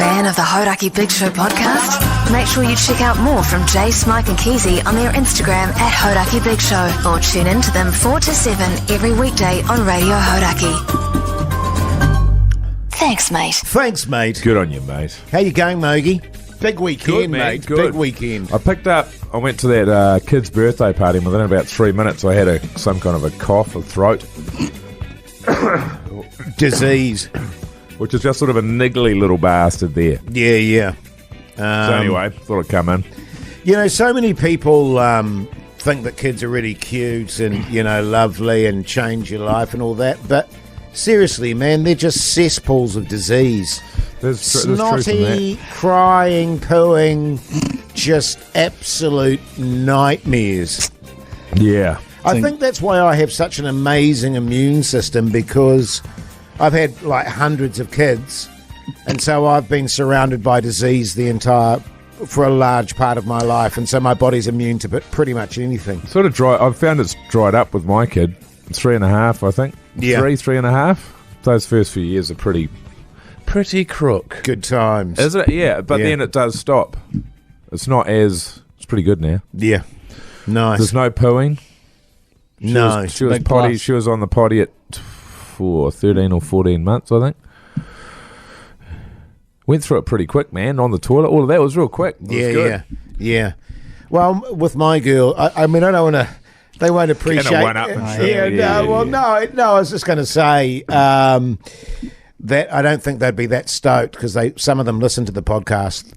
fan of the Hauraki Big Show podcast? Make sure you check out more from Jase, Mike and Keyzie on their Instagram at Hauraki Big Show, or tune in to them 4 to 7 every weekday on Radio Hauraki. Thanks, mate. Thanks, mate. Good on you, mate. How you going, Mogi? Big weekend, Good, man, mate. good. Big weekend. I went to that kid's birthday party, and within about 3 minutes I had some kind of a cough or throat. Disease. Which is just sort of a niggly little bastard there. Yeah. So anyway, thought I'd come in. You know, so many people think that kids are really cute and, you know, lovely and change your life and all that. But seriously, man, they're just cesspools of disease. There's Snotty, crying, pooing, just absolute nightmares. Yeah. I think that's why I have such an amazing immune system, because I've had like hundreds of kids, and so I've been surrounded by disease for a large part of my life, and so my body's immune to pretty much anything. Sort of dry. I've found it's dried up with my kid. 3.5, I think. Yeah. 3.5. Those first few years are pretty crook. Good times. Is it? Yeah, but then it does stop. It's pretty good now. Yeah. Nice. There's no pooing. She was on the potty at 13 or 14 months, I think. Went through it pretty quick, man. On the toilet, all of that was real quick. It was good. Yeah. Well, with my girl, I mean, I don't want to. They won't appreciate. Kind of one up and shit. No. I was just going to say that I don't think they'd be that stoked, because some of them listen to the podcast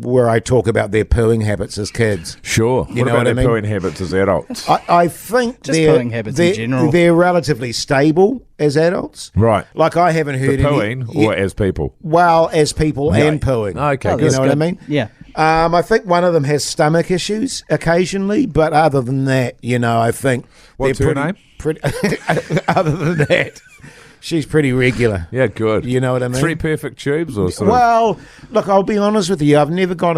where I talk about their pooing habits as kids. Sure. You know what I mean? Pooing habits as adults? I think just pooing habits in general. They're relatively stable as adults. Right. Like, I haven't heard the pooing or as people? Well, as people and pooing. Okay, you know what I mean? Yeah. I think one of them has stomach issues occasionally, but other than that, you know, I think What's her name? Other than that, she's pretty regular. Yeah, good. You know what I mean? 3 perfect tubes or something? Well, look, I'll be honest with you. I've never gone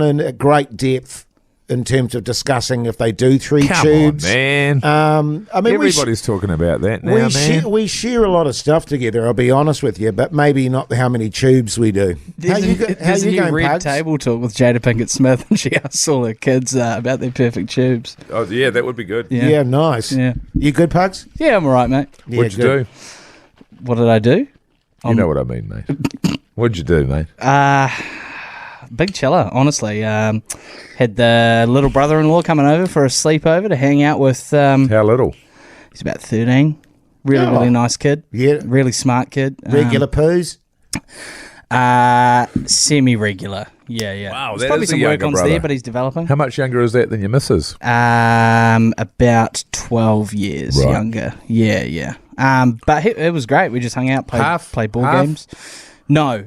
in at great depth in terms of discussing if they do 3 tubes. Come on, man. I mean, everybody's talking about that now, man. We share a lot of stuff together, I'll be honest with you, but maybe not how many tubes we do. There's a new Red Table Talk with Jada Pinkett Smith, and she asks all her kids about their perfect tubes. Oh, yeah, that would be good. Yeah, nice. Yeah. You good, Pugs? Yeah, I'm all right, mate. Yeah, What'd you do? What did I do? You know what I mean, mate. What'd you do, mate? Big chiller, honestly. Had the little brother-in-law coming over for a sleepover to hang out with. How little? He's about 13. Really nice kid. Yeah. Really smart kid. Regular poos? Semi-regular. Yeah. Wow, There's that probably is a some younger work-ons brother. there, but he's developing. How much younger is that than your missus? About 12 years Right. younger. Yeah. But it was great. We just hung out, played ball Half? games. No.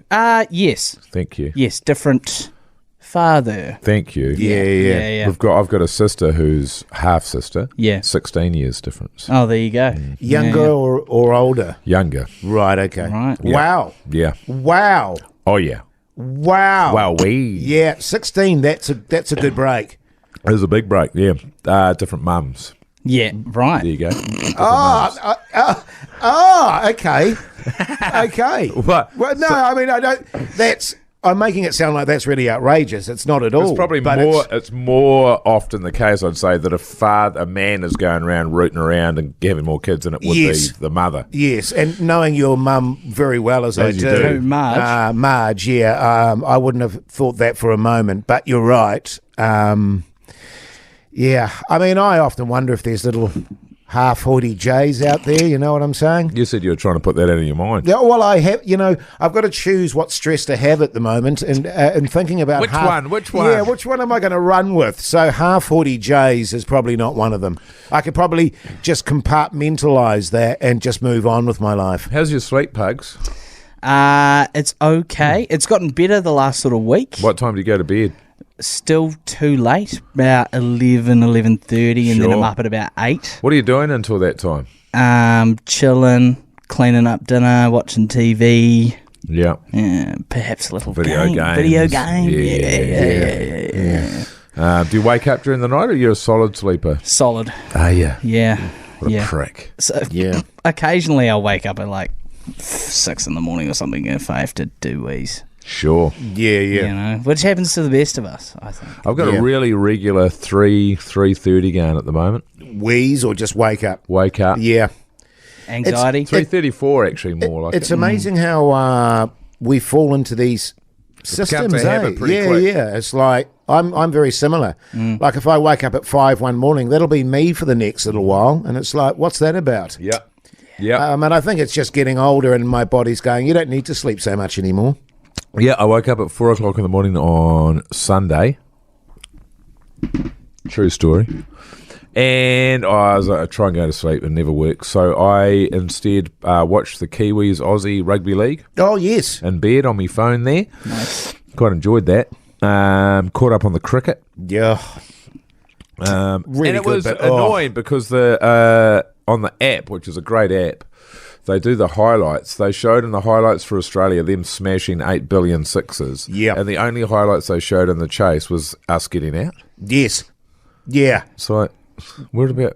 Yes. Thank you. Yes, different father. Thank you. Yeah. I've got a sister who's half sister. Yeah. 16 years difference. Oh, there you go. Younger Yeah. or older? Younger. Right, okay. Right. Wow. Yeah. Wow. Oh yeah. Wow. Wow, Yeah, 16, that's a good break. It was a big break. Yeah. Different mums. Yeah, right. There you go. Okay. Okay. What? Well, no, I mean, I don't. I'm making it sound like that's really outrageous. It's not at all. It's probably but more. It's more often the case, I'd say, that a man is going around rooting around and having more kids than it would be the mother. Yes, and knowing your mum very well as I you do, do. Marge? Marge, yeah, I wouldn't have thought that for a moment. But you're right. Yeah, I mean, I often wonder if there's little half-hoity Jays out there, you know what I'm saying? You said you were trying to put that out of your mind. Yeah, well, I have, I've got to choose what stress to have at the moment, and thinking about Which one? Yeah, which one am I going to run with? So half-hoity Jays is probably not one of them. I could probably just compartmentalize that and just move on with my life. How's your sleep, Pugs? It's okay. It's gotten better the last sort of week. What time do you go to bed? Still too late, about 11:30, and then I'm Sure. up at about 8. What are you doing until that time? Chilling, cleaning up dinner, watching TV, Yeah. perhaps a little Video games. Video game. Yeah. Do you wake up during the night, or you're a solid sleeper? Solid. Yeah. Yeah. What a yeah. prick. So occasionally I'll wake up at like 6 in the morning or something if I have to do wheeze. Sure. Yeah, yeah. You know, which happens to the best of us, I think. I've got Yeah. a really regular 3:30 going at the moment. Wheeze or just wake up. Wake up. Yeah. Anxiety. 3:34 actually more like It's it. amazing how we fall into these systems. a habit pretty yeah, quick. yeah. It's like I'm very similar. Like if I wake up at 5 one morning, that'll be me for the next little while, and it's like, what's that about? Yeah. Yeah. And I think it's just getting older, and my body's going, you don't need to sleep so much anymore. Yeah, I woke up at 4 o'clock in the morning on Sunday. True story. And I was like, I try and go to sleep and never works. So I instead watched the Kiwis Aussie Rugby League Oh yes, in bed on my phone there. Nice. Quite enjoyed that. Caught up on the cricket. yeah. Really and it good, was but, annoying because the on the app, which is a great app, they do the highlights. They showed in the highlights for Australia them smashing 8 billion sixes. Yeah. And the only highlights they showed in the chase was us getting out. Yes, yeah. So what about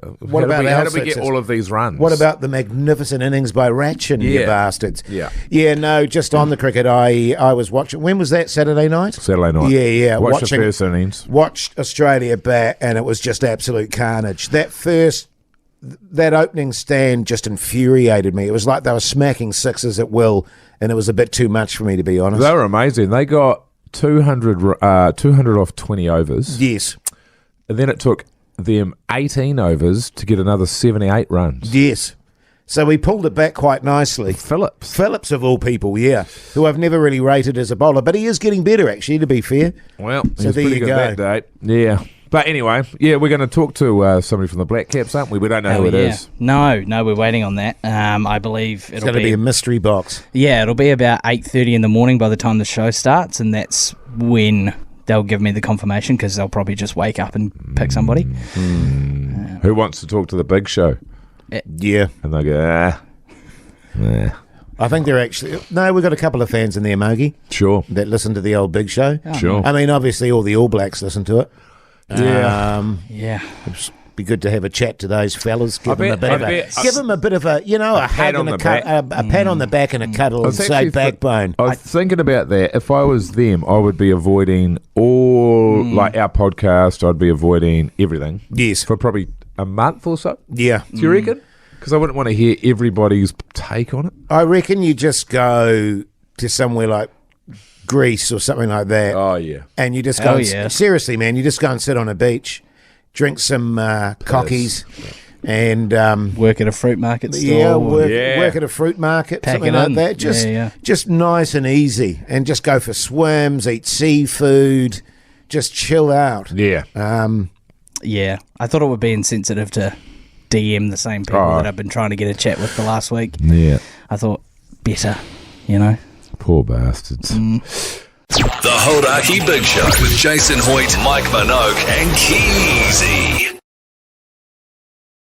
how did we get all of these runs? What about the magnificent innings by Ratchin, you Yeah. bastards? Yeah. Yeah, no, just on the cricket, I was watching. When was that, Saturday night? Saturday night? Yeah, yeah. Watched the first innings. Watched Australia bat, and it was just absolute carnage. That opening stand just infuriated me. It was like they were smacking sixes at will, and it was a bit too much for me, to be honest. They were amazing. They got 200 off 20 overs. Yes, And then it took them 18 overs to get another 78 runs. yes. So we pulled it back quite nicely. Phillips, of all people, yeah, who I've never really rated as a bowler, but he is getting better, actually, to be fair. Well, So he's there pretty you good go. that day. Yeah. But anyway, yeah, we're going to talk to somebody from the Black Caps, aren't we? We don't know who it is. No, we're waiting on that. I believe It's it'll going to be a mystery box. Yeah, it'll be about 8:30 in the morning by the time the show starts, and that's when they'll give me the confirmation because they'll probably just wake up and pick somebody. Who wants to talk to the Big Show? Yeah. And they go, nah. I think they're actually... No, we've got a couple of fans in there, Mogi, Sure. that listen to the old Big Show. Sure. I mean, obviously, all the All Blacks listen to it. Yeah. Yeah, Be good to have a chat to those fellas. Give them a bit of a pat hug on and the a pat on the back and a cuddle and was say actually backbone. I was thinking about that. If I was them, I would be avoiding all, like our podcast, I'd be avoiding everything. Yes. For probably a month or so. Yeah. Do you reckon? Because I wouldn't want to hear everybody's take on it. I reckon you just go to somewhere like Greece or something like that. Oh, yeah. And you just Hell go, yeah. seriously, man, you just go and sit on a beach, drink some cockies, and work at a fruit market store. yeah, or- work at a fruit market, Pack something it like in. that. Just, Yeah. just nice and easy, and just go for swims, eat seafood, just chill out. Yeah. Yeah, I thought it would be insensitive to DM the same people that I've been trying to get a chat with the last week. Yeah. I thought better, you know. Poor bastards. The Hauraki Big Show with Jason Hoyt, Mike Minogue, and Keyzie.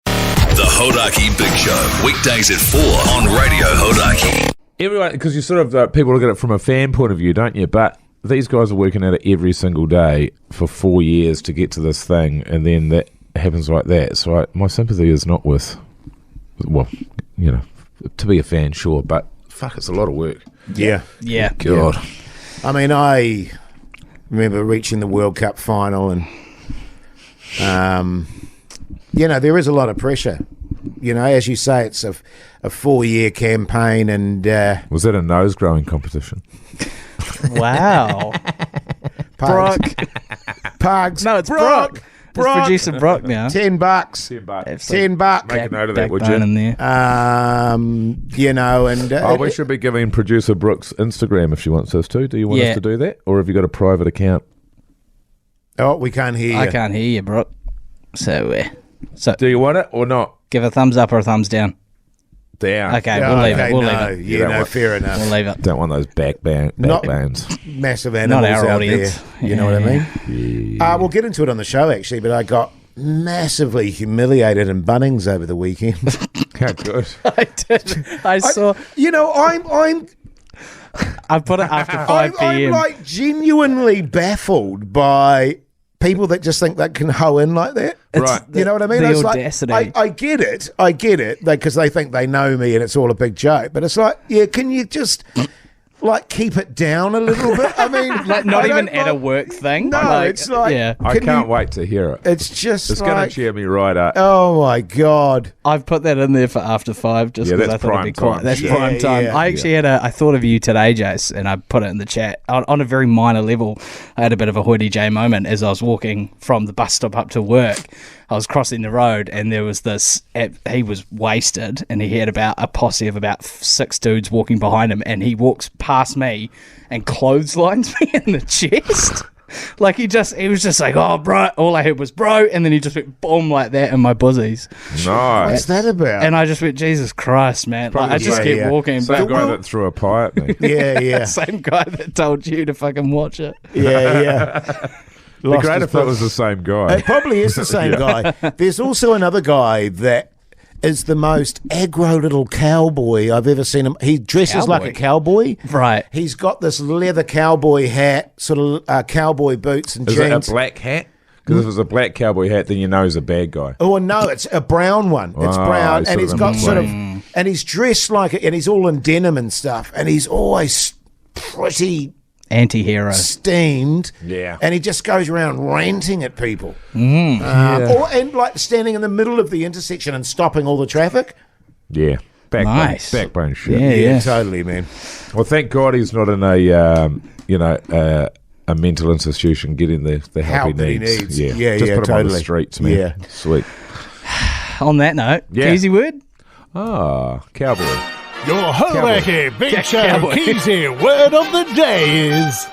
The Hauraki Big Show, weekdays at 4 on Radio Hauraki. Everyone, because you sort of, people look at it from a fan point of view, don't you? But these guys are working at it every single day for 4 years to get to this thing, and then that happens like that. So my sympathy is not with, well, you know, to be a fan, sure, but fuck, it's a lot of work. Yeah. Yeah. God. I mean, I remember reaching the World Cup final, and you know, there is a lot of pressure. You know, as you say, it's a 4-year campaign, and Was that a nose growing competition? Wow. Brock. Pugs. No, it's Brock. It's producer Brock now. $10. $10. Make a note of that, would Backbone you? in there. You know, and We should be giving producer Brooks Instagram if she wants us to. Do you want us Yeah. to do that? Or have you got a private account? oh, we can't hear you. I can't hear you, Brock. So Do you want it or not? give a thumbs up or a thumbs down. Down. Okay, Oh, we'll leave okay, it. We'll no, leave it. Yeah, don't no, want- fair enough. We'll leave it. Don't want those Not- backbones. Massive animals our out audience. there. You know what I mean? We'll get into it on the show, actually, but I got massively humiliated in Bunnings over the weekend. How good. I did. I saw. You know, I'm I put it after 5 I'm p.m. like genuinely baffled by people that just think they can hoe in like that. Right. You know what I mean? the It's audacity. Like, I get it, because they think they know me and it's all a big joke. But it's like, yeah, can you just like keep it down a little bit? I mean, Like, not I even don't at a like- work thing. No, it's like yeah. I Can can't you- wait to hear it. It's just It's going like, to cheer me right up. oh my god. I've put that in there for after 5 just Yeah, because that's I thought it'd be prime quiet. time. That's Yeah, prime time. yeah. I actually I thought of you today, Jase, and I put it in the chat. On a very minor level, I had a bit of a Hoity J moment as I was walking from the bus stop up to work. I was crossing the road and there was this, he was wasted and he had about a posse of about 6 dudes walking behind him, and he walks past me and clotheslines me in the chest. Like he was just like, oh, bro. All I heard was bro, and then he just went boom like that in my buzzies. Nice. What's that about? And I just went, Jesus Christ, man. Like, I just yeah, kept yeah. walking. Same But guy that threw a pie at me. yeah, yeah, same guy that told you to fucking watch it. yeah. Be Lost great his if it was the same guy. It probably is the same guy. There's also another guy that is the most aggro little cowboy I've ever seen him. He dresses like a cowboy. Right. He's got this leather cowboy hat, sort of cowboy boots and Is jeans. it a black hat? Because if it's a black cowboy hat, then you know he's a bad guy. Oh no, it's a brown one. It's Oh, brown, I and he's sort got of sort of, and he's dressed like it, and he's all in denim and stuff, and he's always pretty Anti-hero. steamed. Yeah. and he just goes around ranting at people, and like standing in the middle of the intersection and stopping all the traffic. Yeah. Backbone, Nice. backbone shit. Yeah. Totally, man. Well, thank God he's not in a mental institution getting the help, Help that he needs. needs. Yeah, Yeah, just yeah, put him on the totally. streets, man. Yeah. Sweet. On that note, Yeah. Keyzie word? Ah, cowboy. Your Hauraki Big Show Cowboy. Keyzie word of the day is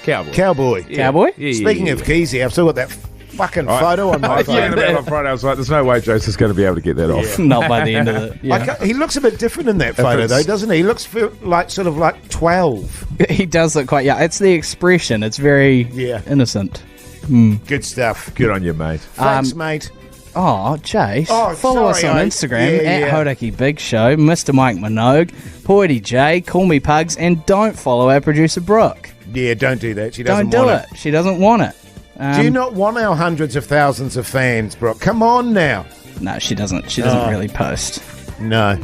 Cowboy. Cowboy. Cowboy? Yeah, Speaking yeah, of Keyzie, I've still got that fucking I- photo on I my was thinking phone. about it on Friday. I was like, there's no way Jase is going to be able to get that off. Not by the end of it. I Yeah. ca- he looks a bit different in that photo, it's- though, doesn't he? He looks like sort of like 12. He does look quite, it's the expression. It's very Yeah. innocent. Good stuff. Good on you, mate. Thanks, mate. Oh, Jase, Oh, follow us sorry, on I- Instagram yeah, at yeah. Hauraki Big Show, Mr. Mike Minogue, Hoity J, Call Me Pugs, and don't follow our producer Brooke. Yeah, don't do that. She Don't doesn't do want it. She doesn't want it. Do you not want our hundreds of thousands of fans, Brooke? Come on now. No, she doesn't. She doesn't really post. No.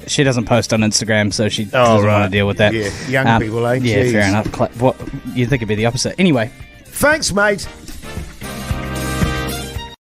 She doesn't post on Instagram, so she Oh, doesn't right. want to deal with that. Yeah, young people, eh? Yeah, Jeez. fair enough. What you'd think it'd be the opposite. Anyway, Thanks, mate.